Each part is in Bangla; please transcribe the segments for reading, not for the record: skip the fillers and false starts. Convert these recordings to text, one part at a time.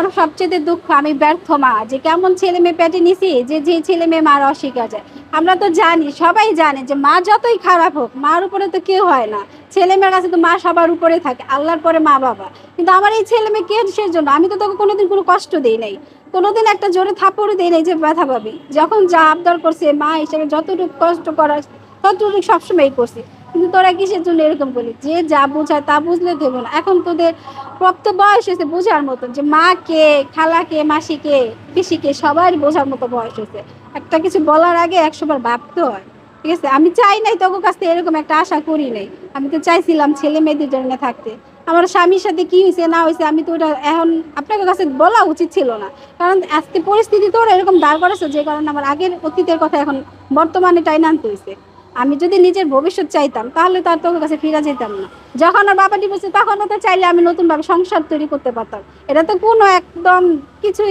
আমার সবচেয়ে দুঃখ আমি ব্যর্থ মা, যে কেমন ছেলে মেয়ে পেটে নিছি, যে যে ছেলে মেয়ে মার অস্বীকার যায়। আমরা তো জানি, সবাই জানে যে মা যতই খারাপ হোক মার উপরে তো কেউ হয় না। ছেলে মেয়ের কাছে তো মা সবার উপরে থাকে, আল্লাহর পরে মা বাবা। কিন্তু আমার এই ছেলে মেয়ে কিসের জন্য? আমি তো তোকে কোনোদিন কোনো কষ্ট দিই নাই, কোনোদিন একটা জোরে থাপ্পড় দিই নাই যে ব্যথা পাবি। যখন যা আবদার করছে মা হিসেবে যতটুকু কষ্ট করার ততটুকু সবসময় করছি। কিন্তু তোরা কিসের জন্য এরকম বলি? যে যা বোঝায় তা বুঝলে দেবো না। এখন তোদের প্রাপ্ত বয়স হয়েছে বোঝার মতন, যে মা কে, খালা কে, মাসি কে, পিসি কে, সবার বোঝার মতো বয়স হয়েছে। একটা কিছু বলার আগে 100 বার ভাবতে হয়। ঠিক আছে, আমি চাই নাই তোর কাছ থেকে এরকম একটা আশা করি নাই। আমি তো চাইছিলাম ছেলে মেয়েদের জন্য থাকতে। আমার স্বামীর সাথে কি হয়েছে না হয়েছে আমি তো ওটা এখন আপনাদের কাছে বলা উচিত ছিল না। কারণ আজকে পরিস্থিতি তো ওরা এরকম দাঁড় করেছে, যে কারণে আমার আগের অতীতের কথা এখন বর্তমানে টাইনে আনতে হয়েছে। আমি যদি নিজের ভবিষ্যৎ চাইতাম তাহলে তো আর তোর কাছে ফিরে যেতাম না। যখন আর বাবা ডিভোর্সে তখনও তো চাইলে আমি নতুন ভাবে সংসার তৈরি করতে পারতাম। এটা তো কোনো একদম কিছু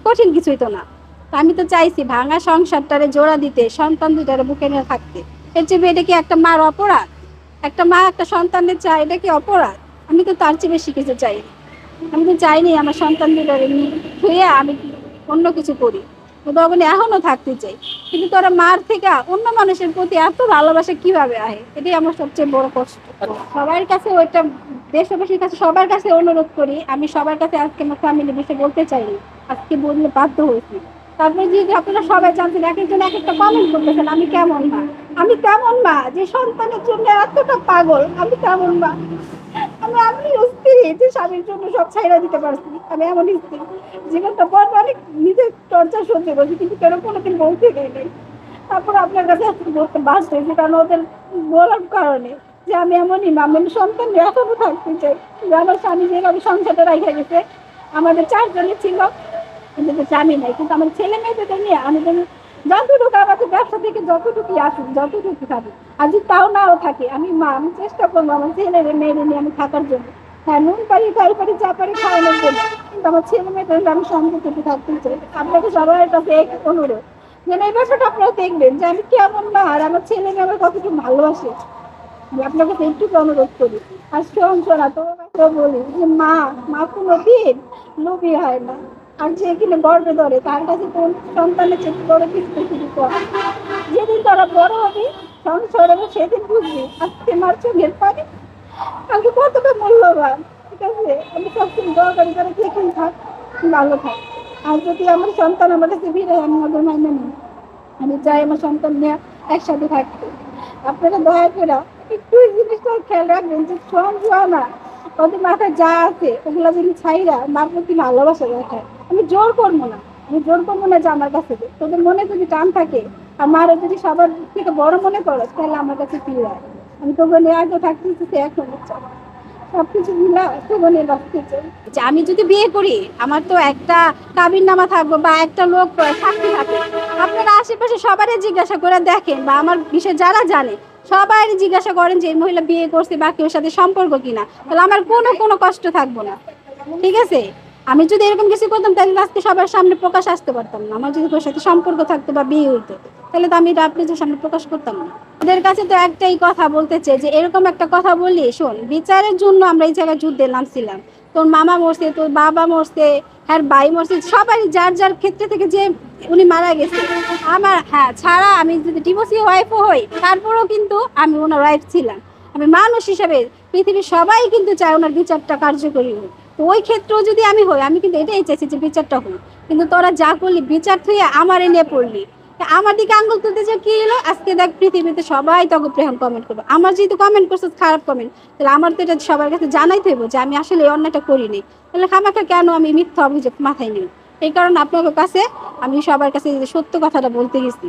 কঠিন কিছুই তো না। তো আমি তো চাইছি ভাঙা সংসারটারে জোড়া দিতে, সন্তান দুইটারে বুকে নিয়ে থাকতে। এর চেয়ে এটা কি একটা মার অপরাধ? একটা মা একটা সন্তানের চায়, এটা কি অপরাধ? আমি তো তার চেয়ে বেশি কিছু চাই। আমি তো চাইনি আমার সন্তান দুইটারে নিয়ে ধুয়ে আমি অন্য কিছু করি। তখন এখনো থাকতে চাই। কিন্তু তোরা মার থেকে অন্য মানুষের প্রতি এত ভালোবাসা কিভাবে আহে, এটাই আমার সবচেয়ে বড় কষ্ট। সবার কাছে ওইটা, দেশবাসীর কাছে সবার কাছে অনুরোধ করি, আমি সবার কাছে আজকে আমার ফ্যামিলি বিষয়ে বলতে চাইনি, আজকে বললে বাধ্য হয়েছি। তারপরে যে আপনারা সবাই জানছেন, এক একজন এক একটা কমেন্ট করতেছেন আমি কেমন মা, আমি কেমন মা যে সন্তানের জন্য এতটা পাগল, আমি কেমন মা। আমি স্ত্রী যে স্বামীর জন্য সব ছাইড়া দিতে পারছি, আমি এমন স্ত্রী জীবনটা পর অনেক নিজের চর্চা সহ্য করছি, কিন্তু কেন কোনোদিন বলতে দেয় নাই। তারপর আপনার কাছে বলতে বাধ্য হয়েছি, কারণ ওদের বলার কারণে যে আমি এমনই মা, আমি সন্তান এখনো থাকতে চাই। যে আমার স্বামী যেভাবে সংসারটা রাখা গেছে, আমাদের 4 জনের ছিল কিন্তু স্বামী নাই, কিন্তু আমার ছেলে মেয়েদের নিয়ে আমি যেন যতটুকু আমাদের ব্যবসা থেকে যতটুকু আসুক, যতটুকু থাকি, আর যদি তাও নাও থাকে আমি মা, আমি চেষ্টা করবো আমার ছেলের মেয়েদের নিয়ে আমি থাকার জন্য। হ্যাঁ, নুন পারি তাই পারি যা পারি খাওয়ানোর জন্য, কিন্তু আমার ছেলে মেয়েদের আমি শান্তিতে থাকতে চাই। আপনাকে সবার কাছে এক অনুরোধ, যেন এই ব্যাপারটা আপনারা দেখবেন যে আমি কেমন মা, আর আমার ছেলে মেয়ে আমার কতটুকু ভালোবাসে। আমি আপনার কাছে একটুকু অনুরোধ করি। আর শোনা তোমাকে বলি যে মা, মা কোনো দিন লোভী হয় না। আর যে কিনে গর্বে ধরে তার কাছে কোন সন্তানের চেয়ে বড় কিছু শুরু করে। যেদিন তারা বড় হবে, সংসার হবে, সেদিন বুঝবি আজকে মার চোখের পানি আজকে কতটা মূল্যবান। ঠিক আছে, আমি সবসময় দরকারি তারা যেখানে থাক ভালো থাক। আর যদি আমার সন্তান আমার কাছে ফিরে, আমি ওদের মাইনে নিই। আমি চাই আমার সন্তান নিয়ে একসাথে থাকতে। আপনারা দয়া করে একটু এই জিনিসটা খেয়াল রাখবেন যে না ওদের মাথায় যা আছে ওগুলো যদি ছাইরা মার প্রতি ভালোবাসা দেখায়। আমি জোর করবো না, আমি জোর করবো না যে আমার কাছে দে। তোদের মনে যদি টান থাকে আর মারে যদি সবার থেকে বড় মনে করো, তাহলে আমার কাছে ফিরে আয়। আমি তোকে নিয়ে আগে থাকতেছি, এখন সবকিছু মিলা তোকে নিয়ে বাঁচতে চাই। যে আমি যদি বিয়ে করি আমার তো একটা কাবিন নামা থাকবো বা একটা লোক সাক্ষী থাকে। আপনারা আশেপাশে সবারই জিজ্ঞাসা করে দেখেন, বা আমার বিষয়ে যারা জানে সবাই জিজ্ঞাসা করেন যে এই মহিলা বিয়ে করছে বা কেউ সাথে সম্পর্ক কিনা, তাহলে আমার কোনো কষ্ট থাকবো না। ঠিক আছে, আমি যদি এরকম কিছু করতাম তাহলে আজকে সবার সামনে প্রকাশ আসতে পারতাম না। আমার যদি তোর সাথে সম্পর্ক থাকতো বা বিয়ে হইতো, তাহলে তো আমি এটা আপনাদের সামনে প্রকাশ করতাম না। ওদের কাছে তো একটাই কথা বলতে চাই যে এরকম একটা কথা বললি, শোন, বিচারের জন্য আমরা এই জায়গায় যুদ্ধে নামছিলাম। তোর মামা মরছে, তোর বাবা মরছে, হ্যাঁ ভাই মরছে, সবাই যার যার ক্ষেত্রে থেকে যে উনি মারা গেছে। আমার হ্যাঁ ছাড়া আমি যদি ডিভোর্সি ওয়াইফও হই, তারপরেও কিন্তু আমি ওনার ওয়াইফ ছিলাম। আমি মানুষ হিসেবে পৃথিবীর সবাই কিন্তু চায় ওনার বিচারটা কার্যকরী হোক। তো ওই ক্ষেত্রেও যদি আমি হই, আমি কিন্তু এটাই চাইছি যে বিচারটা হোক। কিন্তু তোরা যা করলি বিচার থুয়ে আমার নিয়ে পড়লি, আমার দিকে আঙ্গুল তুলতে যে কি এলো, আজকে দেখ পৃথিবীতে সবাই তোকে প্রেম কমেন্ট করবো। আমার যেহেতু কমেন্ট করছে খারাপ কমেন্ট, তাহলে আমার তো এটা সবার কাছে জানাইতে হইব যে আমি আসলে এই অন্যটা করিনি। তাহলে খামাখা কেন আমি মিথ্যা অভিযোগ মাথায় নিই? এই কারণে আপনাদের কাছে আমি সবার কাছে সত্য কথাটা বলতে গেছি।